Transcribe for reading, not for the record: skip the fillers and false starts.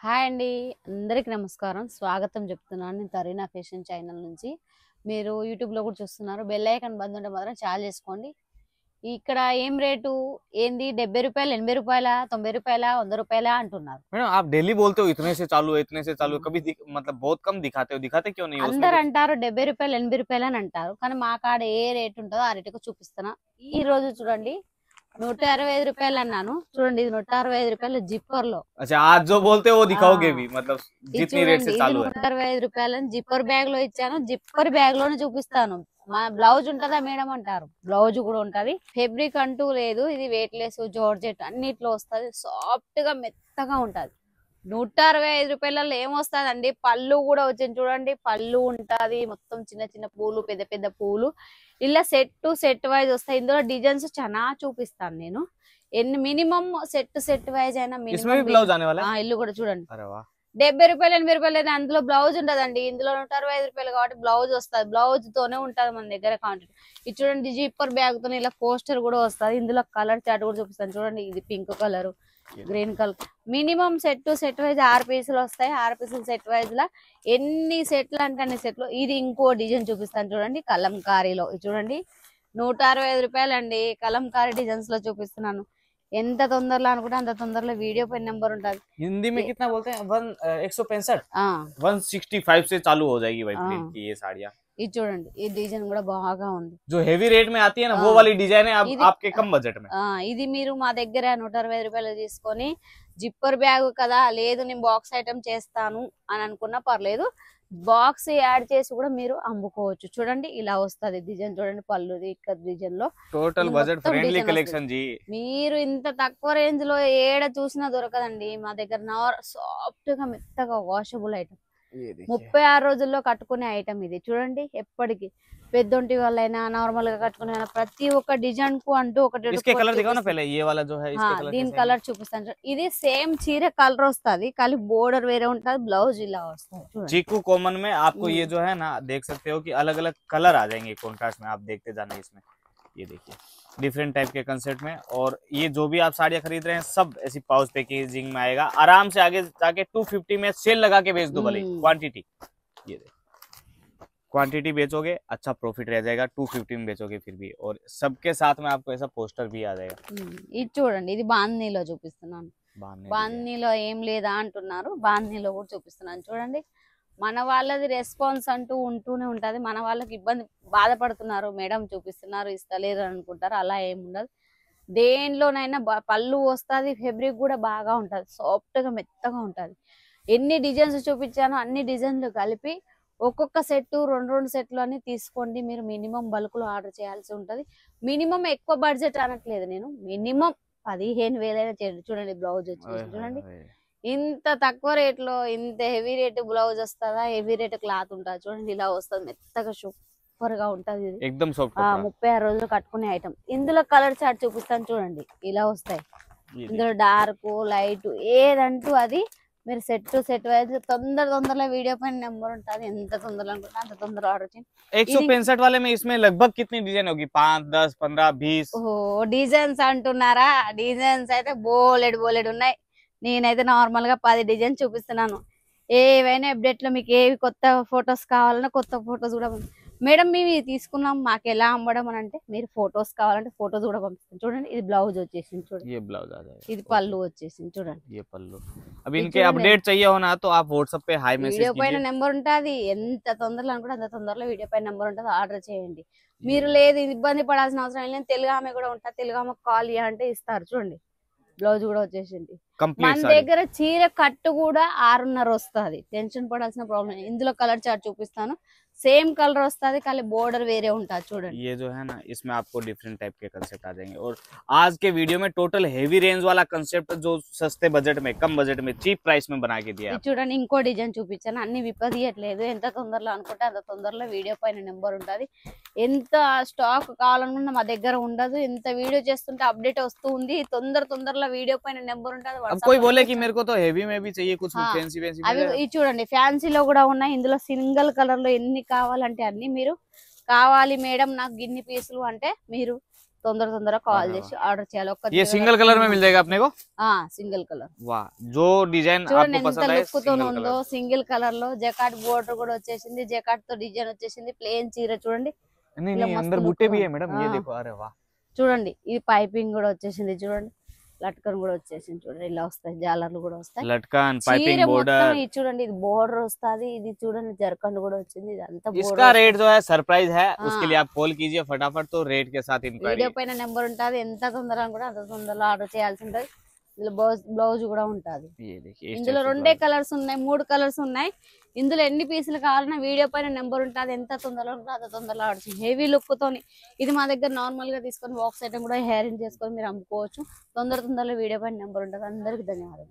Hi అండి. అందరికి నమస్కారం. స్వాగతం చెప్తున్నాను. నేను తరీనా ఫ్యాషన్ ఛానల్ నుంచి. మీరు యూట్యూబ్‌లో కూడా చూస్తున్నారు. బెల్ ఐకాన్ బంద్ ఉంటే మాత్రం చాలు చేసుకోండి. ఇక్కడ ఏం రేటు ఏంది రూ. 70, రూ. 80, రూ. 90, రూ. 100 అంటున్నారు. मैडम आप डेली बोलते हो इतने से चालू है इतने से ఆ! चालू है कभी मतलब बहुत कम दिखाते हो दिखाते क्यों नहीं हो उसमें అందరూ कुछ అంటారు రూ. 70, రూ. 80 అని అంటారు. కానీ మా కాడ ఏ రేట్ ఉంటదో ఆ రేటుకి చూపిస్తున్నా. ఈ రోజు చూడండి రూ. 165 అన్నాను. చూడండి ఇది రూ. 165 జిప్పర్‌లో. अच्छा आज जो बोलते हो वो ఆ! दिखाओगे भी मतलब ఇది जितनी रेट చూడండి से ఇది चालू రూ. है 165 జిప్పర్ బ్యాగ్ లో ఇచ్చాను. జిప్పర్ బ్యాగ్ లోనే చూపిస్తాను. మా బ్లౌజ్ ఉంటదా మేడం అంటారు. బ్లౌజ్ కూడా ఉంటది. ఫెబ్రిక్ అంటూ లేదు. ఇది వెయిట్ లెస్ జార్జెట్ అన్నిట్లో వస్తది. సాఫ్ట్ గా మెత్తగా ఉంటది. రూ. 165 ఏమొస్తదండి? పళ్ళు కూడా వచ్చింది చూడండి. పళ్ళు ఉంటది. మొత్తం చిన్న చిన్న పూలు పెద్ద పెద్ద పూలు ఇలా సెట్ వైజ్ వస్తాయి. ఇందులో డిజైన్స్ చాలా చూపిస్తాను నేను. ఎన్ని మినిమం సెట్ వైజ్ అయినా इसमें भी మినిమం ब्लाउज आने वाला है ఇల్లు కూడా చూడండి. अरे वाह రూ. 70, రూ. 80 అందులో బ్లౌజ్ ఉండదండి. ఇందులో రూ. 165 కాబట్టి బ్లౌజ్ వస్తది. బ్లౌజ్ తోనే ఉంటది మన దగ్గర క్వాంటిటీ. ఇది చూడండి జిప్పర్ బ్యాగ్ తోనే ఇలా పోస్టర్ కూడా వస్తది. ఇందులో కలర్ చార్ట్ కూడా చూపిస్తాను చూడండి. ఇది pink colour, green colour. Minimum set wise 6 పీసులు వస్తాయి. 6 పీసులు సెట్ వైజ్ లా ఎన్ని సెట్లు అంటే అన్ని సెట్లు. ఇది ఇంకో డిజైన్ చూపిస్తాను చూడండి. కలంకారీలో ఇది చూడండి రూ. 165 అండి. కలంకారీ డిజైన్స్ లో చూపిస్తున్నాను. ఎంత తొందరలో అనుకుంటే అంత తొందరలో వీడియో పైన నెంబర్ ఉంటది. हिंदी में कितना बोलते हैं 165 ఆ 165 से चालू हो जाएगी भाई हाँ। प्रिंट की ये साड़ियाँ ఇది చూడండి ఈ డిజైన్ కూడా బాగా ఉంది. जो हेवी रेट में आती है ना वो हाँ। वाली डिजाइन है ఇది आपके कम बजट में ఇది మీరు మా దగ్గర రూ. 165 తీసుకొని జిప్పర్ బ్యాగ్ కదా లేదు నేను బాక్స్ ఐటమ్ చేస్తాను అని అనుకున్నా పర్లేదు. బాక్స్ యాడ్ చేసి కూడా మీరు అమ్ముకోవచ్చు. చూడండి ఇలా వస్తది డిజైన్ చూడండి. పళ్ళుది ఇక్కడ డిజైన్ లో टोटल ఇది बजट మొత్తం फ्रेंडली డిజైన్ వస్తది. कलेक्शन जी మీరు ఇంత తక్కువ రేంజ్ లో ఏడ చూసినా దొరకదండి. మా దగ్గర సాఫ్ట్ గా మెత్తగా వాషబుల్ ఐటమ్. ये देखिए 36 రోజుల్లో కట్టుకునే ఐటమ్ ఇది చూడండి. ఎప్పటికి పెద్దొంటి వాళ్ళైనా నార్మల్ గా కట్టుకునే ప్రతి ఒక్క డిజైన్ కు అంటూ ఒకటి इसके कलर दिखाओ ना पहले ये वाला जो है इसके कलर దీని कैसे हैं? కలర్ చూపిస్తాను చూడండి. ఇది సేమ్ చీర కలర్ వస్తది కానీ బోర్డర్ వేరే ఉంటది. బ్లౌజ్ ఇలా వస్తది చూడండి. चीकू कॉमन में आपको ये जो है ना देख सकते हो कि अलग अलग कलर आ जाएंगे कॉन्ट्रास्ट में आप देखते जाना इसमें ये देखिए डिफरेंट टाइप के कंसेप्ट में और ये जो भी आप साड़ियाँ खरीद रहे हैं सब ऐसी पाउच पैकेजिंग में आएगा आराम से आगे जाके 250 में सेल लगा के बेच दो भले क्वांटिटी ये देखो क्वांटिटी बेचोगे अच्छा प्रॉफिट रह जाएगा 250 में बेचोगे फिर भी और सबके साथ में आपको ऐसा पोस्टर भी आ जाएगा ఇది చూడండి ఇది బాందీలో చూపిస్తున్నాను. बांधने के लिए। బాందీలో ఏం లేదా అంటున్నారు. బాందీలో కూడా చూపిస్తున్నాను చూడండి. మన వాళ్ళది రెస్పాన్స్ అంటూ ఉంటూనే ఉంటది. మన వాళ్ళకి ఇబ్బంది బాధపడుతున్నారు మేడం చూపిస్తున్నారు ఇస్తలేరు అనుకుంటారు. అలా ఏం ఉండదు. దేనిలోనైనా పళ్ళు వస్తది. ఫెబ్రిక్ కూడా బాగా ఉంటది. సాఫ్ట్ గా మెత్తగా ఉంటది. ఎన్ని డిజైన్స్ చూపించానో అన్ని డిజైన్లు కలిపి ఒక్కొక్క సెట్ రెండు సెట్లు అని తీసుకోండి. మీరు మినిమం బల్క్ లో ఆర్డర్ చేయాల్సి ఉంటది. మినిమం ఎక్కువ బడ్జెట్ అనట్లేదు నేను. మినిమం 15,000 చేయండి. చూడండి బ్లౌజ్ వచ్చేసి ओए చూడండి. होए होए। ఇంత తక్కువ రేట్ లో ఇంత హెవీ రేట్ బ్లౌజ్ వస్తుందా? హెవీ రేట్ క్లాత్ ఉంటుంది చూడండి. ఇలా వస్తుంది మెత్తగా సూపర్ గా ఉంటది. ఇది एकदम सॉफ्ट कपड़ा 36 రోజులు కట్టుకునే ఐటమ్. ఇందులో కలర్ చార్ట్ చూపిస్తాను చూడండి. ఇలా వస్తాయి. ये ఇందులో డార్క్ లైట్ ఏదంటూ అది మీరు సెట్ వైజ్ తొందరలో వీడియో పైన నెంబర్ ఉంటుంది. ఎంత తొందరలో అనుకుంటే అంత తొందర ఆర్డర్ చేయండి. 165 वाले में इसमें लगभग कितनी डिजाइन होगी 5 10 15 20 ఓహో డిజైన్స్ అంటున్నారా? డిజైన్స్ అయితే బోలెడు ఉన్నాయి. నేనైతే నార్మల్ గా 10 డిజైన్స్ చూపిస్తున్నాను. ఏవైనా అప్డేట్ లో మీకు ఏవి కొత్త ఫొటోస్ కావాలన్నా కొత్త ఫొటోస్ కూడా మేడం మేము ఇది తీసుకున్నాం మాకు ఎలా అమ్మడం అని అంటే మీరు ఫొటోస్ కావాలంటే ఫొటోస్ కూడా పంపిస్తాను చూడండి. ఇది బ్లౌజ్ వచ్చేసింది చూడండి. ये ब्लाउज आ जाएगा ఇది పళ్ళు వచ్చేసింది చూడండి. ये पल्लू अब ये इनके चूड़ियाँ अपडेट चाहिए होना तो आप व्हाट्सएप पे हाई వీడియో मैसेज పైన कीजिए నెంబర్ ఉంటుంది. ఎంత తొందరలో అనుకుంటే అంత తొందరలో వీడియో పైన నెంబర్ ఉంటుంది. ఆర్డర్ చేయండి. మీరు లేదు ఇబ్బంది పడాల్సిన అవసరం లేదు. తెలుగు ఆమె కూడా ఉంటుంది. తెలుగు ఆమె కాల్ అంటే ఇస్తారు చూడండి. బ్లౌజ్ కూడా వచ్చేసింది. कंप्लीट మన साड़ी దగ్గర చీర కట్టు కూడా 6.5 వస్తుంది. టెన్షన్ పడాల్సిన ప్రాబ్లం. ఇందులో కలర్ చార్ట్ చూపిస్తాను. సేమ్ కలర్ వస్తుంది కానీ బోర్డర్ వేరే ఉంటుంది చూడండి. ये जो है ना इसमें आपको डिफरेंट टाइप के कंसेप्ट आ जाएंगे और आज के वीडियो में टोटल हेवी रेंज वाला कंसेप्ट जो सस्ते बजट में कम बजट में चीप प्राइस में बना के दिया ఇది చూడండి ఇంకో డిజైన్ చూపించాను. అన్ని విపదీయట్లేదు. ఎంత తొందరలో అనుకుంటే అంత తొందరలో వీడియో పైన నెంబర్ ఉంటుంది. ఎంత స్టాక్ కావాలనుకున్నా మా దగ్గర ఉండదు. ఎంత వీడియో చేస్తుంటే అప్డేట్ వస్తూ ఉంది. తొందరలో వీడియో పైన నెంబర్ ఉంటుంది. अब कोई बोले कि मेरे को तो हेवी में भी चाहिए कुछ हाँ, फैंसी फैंसी అవి ఇది చూడండి ఫ్యాన్సీలో కూడా ఉన్నాయి. ఇందులో సింగిల్ కలర్ లో ఎన్ని కావాలంటే అన్ని మీరు కావాలి మేడం నాకు గిన్ని పీసులు అంటే మీరు తొందరగా కాల్ అరే చేసి ఆర్డర్ చేయాలి. ये सिंगल कलर में मिल जाएगा अपने को। Single colour. वाह, जो डिजाइन చూడండి आपको ఎంత पसंद है లుక్ తో सिंगल ఉందో. कलर। సింగిల్ కలర్ లో జకాట్ బోర్డర్ కూడా వచ్చేసింది, జకాట్ తో డిజైన్ వచ్చేసింది, ప్లేన్ చీర చూడండి. नहीं ఇలా नहीं, మస్తు अंदर look बूटे भी ఉంది. है मैडम, ये देखो, अरे वाह। చూడండి ఇది పైపింగ్ కూడా వచ్చేసింది చూడండి, లట్కన్ కూడా వచ్చేసింది చూడండి. ఇలా వస్తాయి, జాలర్లు కూడా వస్తాయి. लटकन చీర पाइपिंग మొత్తం बॉर्डर। ఇది చూడండి, ఇది బోర్డర్ వస్తుంది. ఇది చూడండి జర్కండ్ కూడా వచ్చింది. ఇదంతా इसका रेट जो है सरप्राइज है, हाँ। उसके लिए आप कॉल कीजिए फटाफट, तो रेट के साथ इंक्वायरी। వీడియో పైన నెంబర్ ఉంటుంది. ఎంత తొందరగా కూడా అంత తొందరగా ఆర్డర్ చేయాల్సి ఉంటుంది. ఇందులో బ్లౌజ్ కూడా ఉంటుంది. ये देखिए, इस ఇందులో टाइप से రెండే blouse। కలర్స్ ఉన్నాయి, 3 కలర్స్ ఉన్నాయి. ఇందులో ఎన్ని పీసులు కావాలన్నా వీడియో పైన నెంబర్ ఉంటుంది. ఎంత తొందరగా ఉంటుందో అంత తొందరగా ఆర్డర్ చేయండి. హెవీ లుక్ తోని ఇది మా దగ్గర నార్మల్ గా తీసుకొని బాక్స్ ఐటమ్ కూడా హెయిర్ చేసుకొని మీరు అమ్ముకోవచ్చు. తొందరగా వీడియో పైన నెంబర్ ఉంటుంది. అందరికి ధన్యవాదాలు.